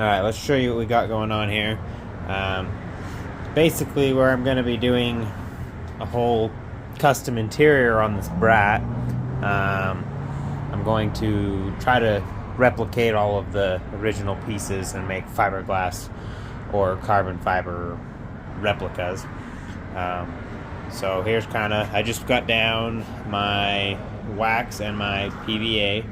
Alright, let's show you what we got going on here. Basically, where I'm going to be doing a whole custom interior on this brat, I'm going to try to replicate all of the original pieces and make fiberglass or carbon fiber replicas. So here's kind of, I just got down my wax and my PVA.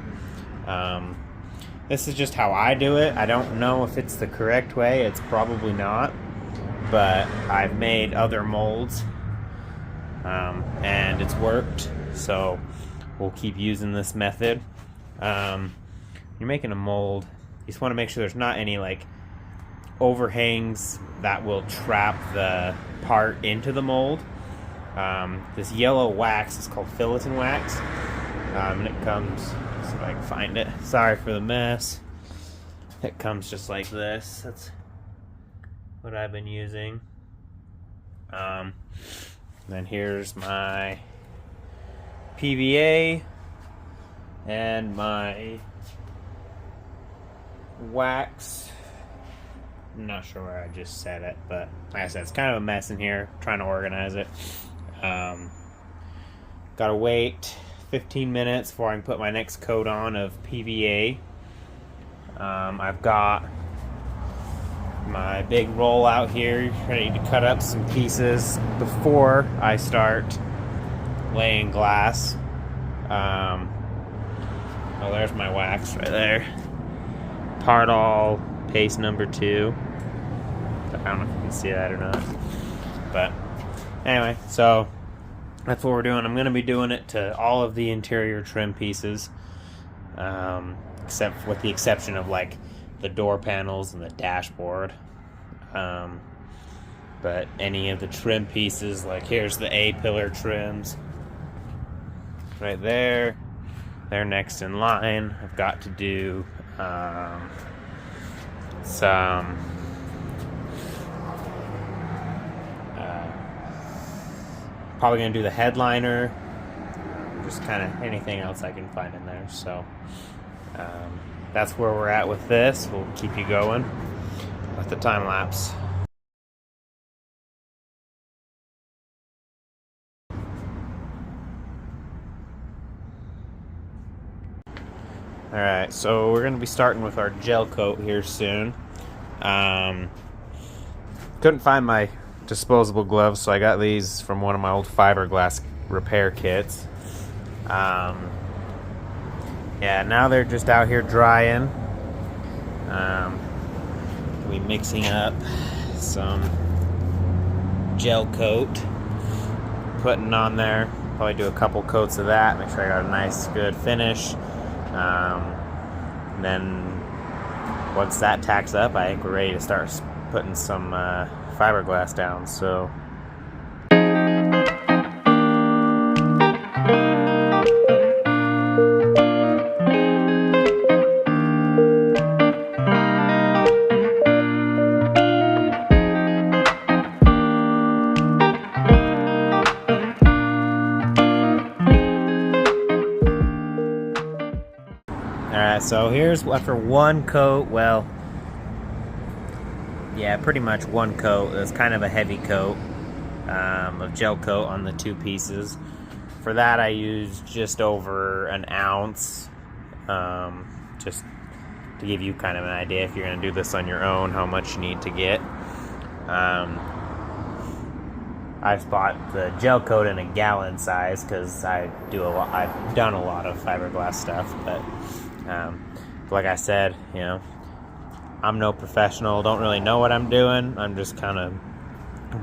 This is just how I do it. I don't know if it's the correct way. It's probably not. But I've made other molds. And it's worked. So we'll keep using this method. You're making a mold. You just want to make sure there's not any like overhangs that will trap the part into the mold. This yellow wax is called filatin wax. And it comes, see if I can find it. Sorry for the mess. It comes just like this. That's what I've been using. Then here's my PVA and my wax. I'm not sure where I just set it, but like I said, it's kind of a mess in here. I'm trying to organize it. Gotta wait 15 minutes before I can put my next coat on of PVA. I've got my big roll out here ready to cut up some pieces before I start laying glass. Oh, there's my wax right there. Partall paste number 2. I don't know if you can see that or not, but anyway, so that's what we're doing. I'm going to be doing it to all of the interior trim pieces, except with the exception of like the door panels and the dashboard. But any of the trim pieces, like here's the A-pillar trims right there. They're next in line. I've got to do some probably gonna do the headliner, just kind of anything else I can find in there. So that's where we're at with this. We'll keep you going with the time lapse. Alright, so we're going to be starting with our gel coat here soon. Couldn't find my disposable gloves, so I got these from one of my old fiberglass repair kits. yeah, now they're just out here drying. We mixing up some gel coat, putting on there. Probably do a couple coats of that, make sure I got a nice good finish. And then once that tacks up, I think we're ready to start putting some fiberglass down. So alright, so here's after one coat. Well, yeah, pretty much one coat. It's kind of a heavy coat of gel coat on the two pieces. For that, I used just over an ounce, just to give you kind of an idea if you're going to do this on your own, how much you need to get. I just bought the gel coat in a gallon size because I've done a lot of fiberglass stuff, but like I said, you know, I'm no professional, don't really know what I'm doing. I'm just kind of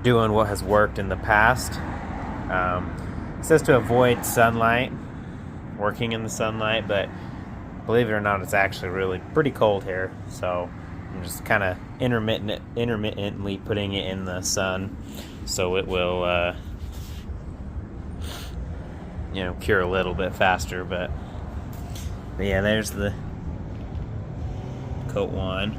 doing what has worked in the past. It says to avoid sunlight, working in the sunlight, but believe it or not, it's actually really pretty cold here, so I'm just kind of intermittently putting it in the sun so it will you know, cure a little bit faster. But yeah, there's the coat one.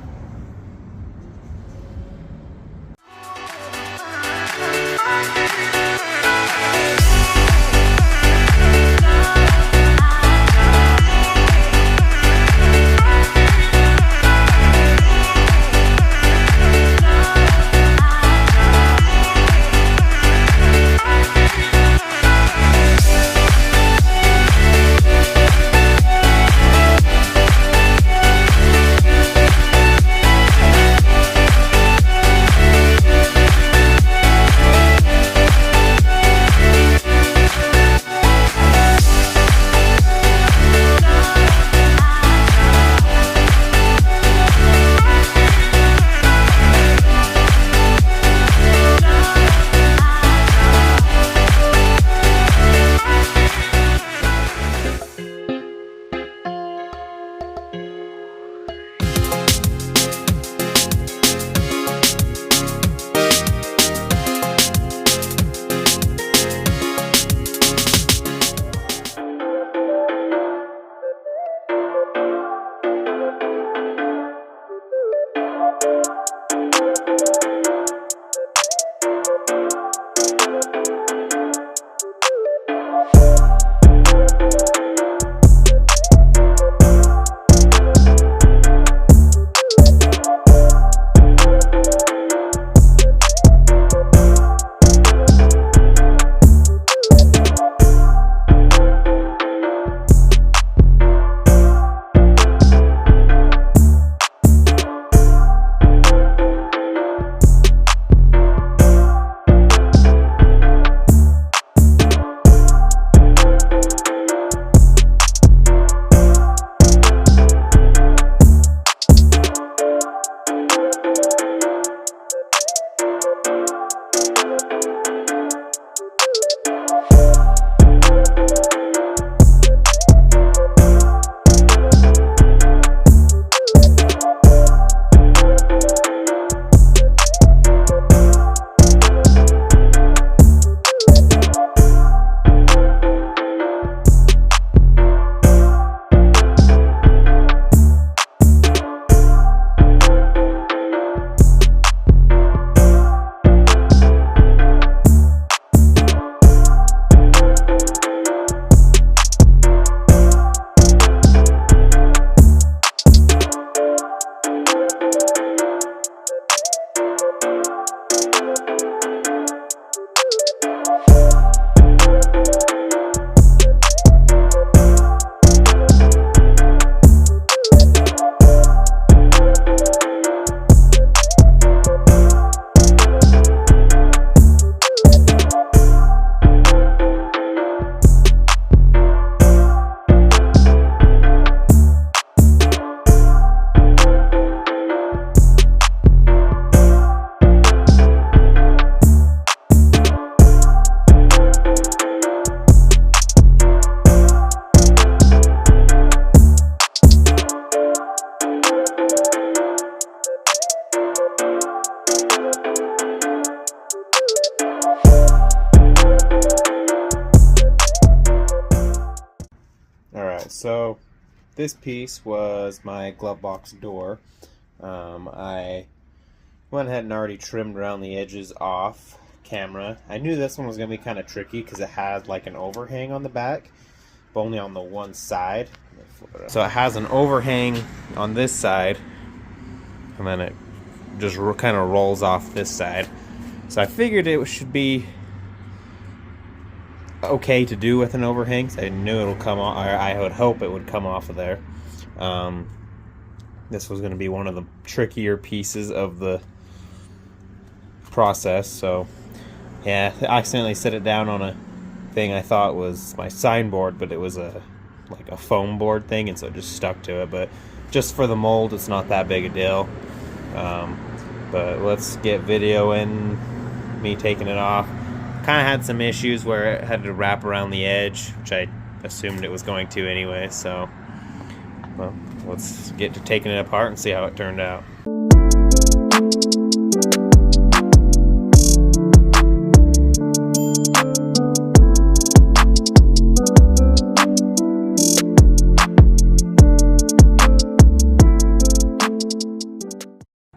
Alright, so this piece was my glove box door. I went ahead and already trimmed around the edges off camera. I knew this one was going to be kind of tricky because it had like an overhang on the back, but only on the one side. So it has an overhang on this side, and then it just kind of rolls off this side. So I figured it should be okay to do with an overhang. So I knew it'll come off, or I would hope it would come off of there. This was going to be one of the trickier pieces of the process. So yeah, I accidentally set it down on a thing I thought was my signboard, but it was like a foam board thing, and so it just stuck to it. But just for the mold, it's not that big a deal. But let's get video in me taking it off. Kind of had some issues where it had to wrap around the edge, which I assumed it was going to anyway. So well, let's get to taking it apart and see how it turned out.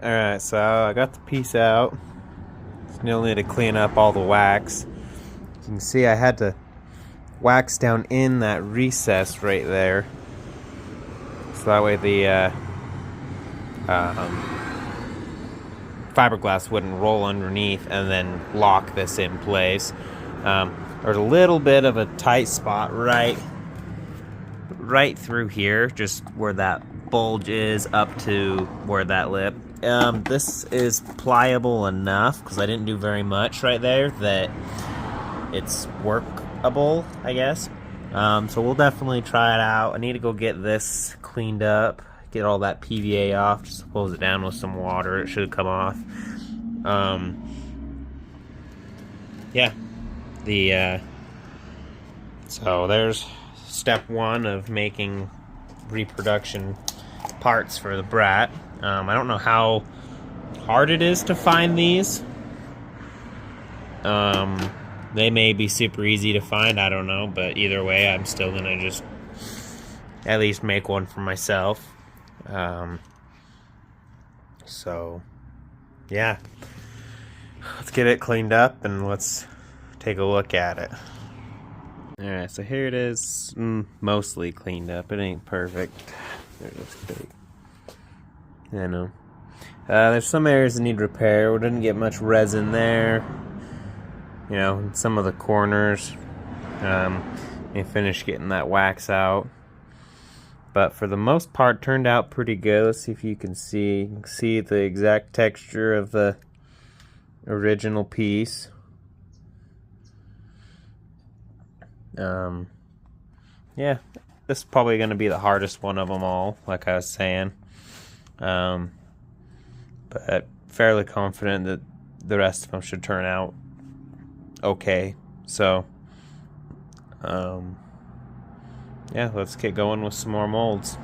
Alright, so I got the piece out. Still need to clean up all the wax. You can see I had to wax down in that recess right there, so that way the fiberglass wouldn't roll underneath and then lock this in place. There's a little bit of a tight spot right through here, just where that bulge is up to where that lip. This is pliable enough, because I didn't do very much right there, that it's workable, I guess. So we'll definitely try it out. I need to go get this cleaned up, get all that PVA off, just hose it down with some water. It should come off. Yeah. So there's step one of making reproduction parts for the Brat. I don't know how hard it is to find these. They may be super easy to find, I don't know, but either way, I'm still gonna just at least make one for myself. So yeah, let's get it cleaned up and let's take a look at it. Alright, so here it is, mostly cleaned up. It ain't perfect. There's this big. I know. There's some areas that need repair. We didn't get much resin there. You know, in some of the corners. We finished getting that wax out. But for the most part, turned out pretty good. Let's see if you can see. You can see the exact texture of the original piece. Yeah, this is probably going to be the hardest one of them all, like I was saying. But fairly confident that the rest of them should turn out okay. So, yeah, let's get going with some more molds.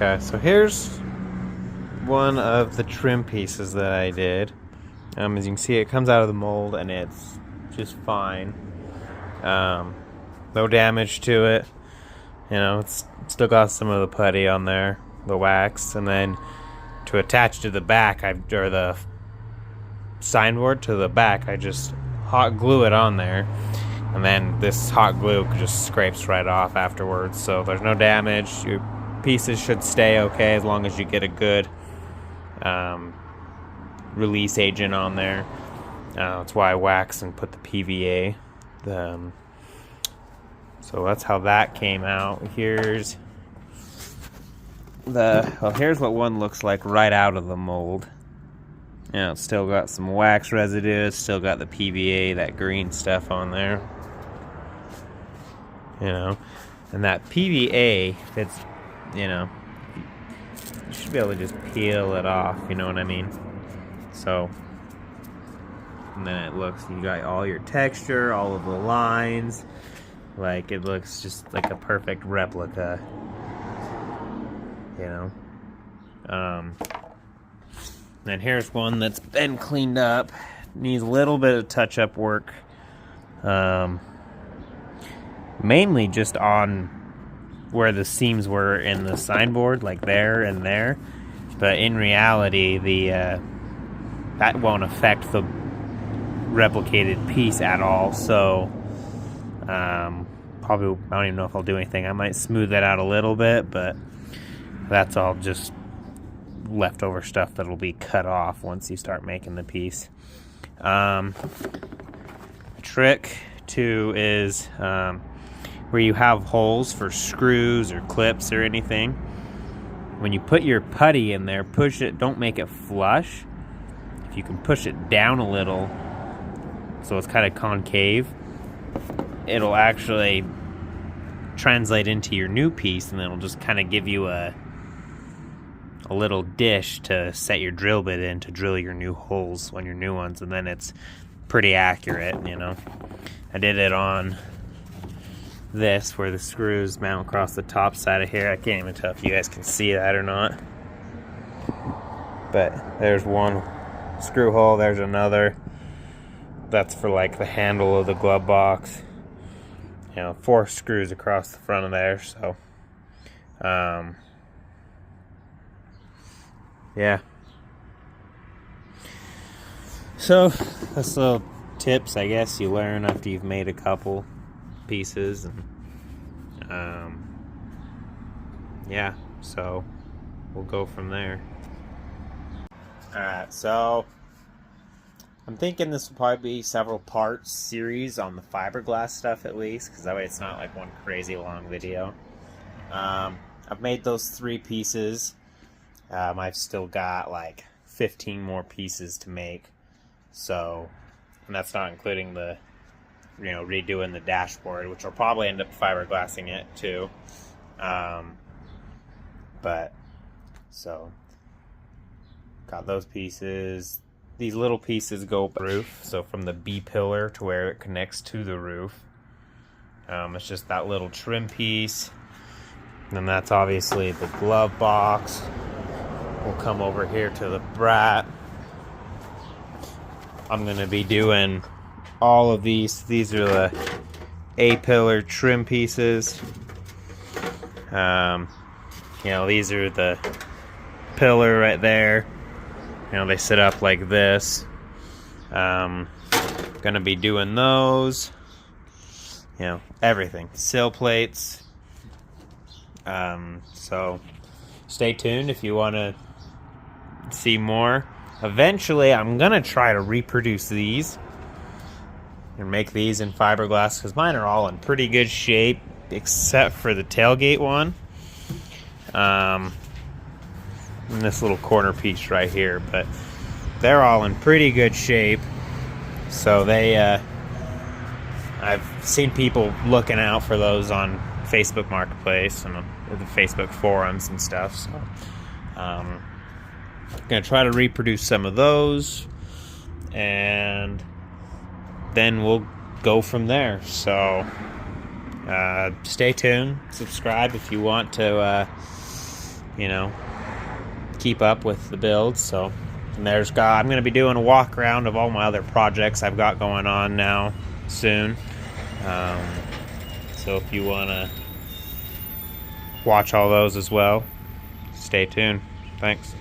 Okay, so here's one of the trim pieces that I did. As you can see, it comes out of the mold and it's just fine. No damage to it. You know, it's still got some of the putty on there, the wax, and then to attach to the back, or the signboard to the back, I just hot glue it on there, and then this hot glue just scrapes right off afterwards, so there's no damage. Your pieces should stay okay as long as you get a good release agent on there. That's why I wax and put the PVA. So that's how that came out. Here's what one looks like right out of the mold. You know, it's still got some wax residue, it's still got the PVA, that green stuff on there. You know, and that PVA, it's, you know, you should be able to just peel it off, you know what I mean? So, and then it looks, you got all your texture, all of the lines, like it looks just like a perfect replica, you know? And here's one that's been cleaned up, needs a little bit of touch-up work, mainly just on where the seams were in the signboard, like there and there, but in reality, that won't affect the replicated piece at all, so probably, I don't even know if I'll do anything. I might smooth that out a little bit, but that's all just leftover stuff that'll be cut off once you start making the piece. Trick two is where you have holes for screws or clips or anything. When you put your putty in there, push it, don't make it flush. If you can push it down a little so it's kind of concave, it'll actually translate into your new piece, and then it'll just kind of give you a little dish to set your drill bit in to drill your new holes on your new ones, and then it's pretty accurate, you know. I did it on this where the screws mount across the top side of here. I can't even tell if you guys can see that or not, but there's one screw hole, there's another. That's for like the handle of the glove box. You know, 4 screws across the front of there, so yeah. So that's little tips, I guess, you learn after you've made a couple pieces, and yeah, so we'll go from there. Alright, so I'm thinking this will probably be several parts series on the fiberglass stuff at least, because that way it's not like one crazy long video. I've made those 3 pieces. I've still got like 15 more pieces to make, so, and that's not including the, you know, redoing the dashboard, which will probably end up fiberglassing it too. But so got those pieces. These little pieces go roof, so from the B pillar to where it connects to the roof. It's just that little trim piece. And then that's obviously the glove box. We'll come over here to the brat. I'm gonna be doing all of these. These are the A-pillar trim pieces. You know, these are the pillar right there. You know, they sit up like this. Gonna be doing those. You know, everything. Sill plates. So stay tuned if you want to see more. Eventually, I'm gonna try to reproduce these and make these in fiberglass, because mine are all in pretty good shape except for the tailgate one. And this little corner piece right here, but they're all in pretty good shape. So they, I've seen people looking out for those on Facebook Marketplace and the Facebook forums and stuff. So, gonna try to reproduce some of those, and then we'll go from there. So, stay tuned. Subscribe if you want to you know, keep up with the builds. So, and I'm going to be doing a walk around of all my other projects I've got going on now soon. So if you want to watch all those as well, stay tuned. Thanks.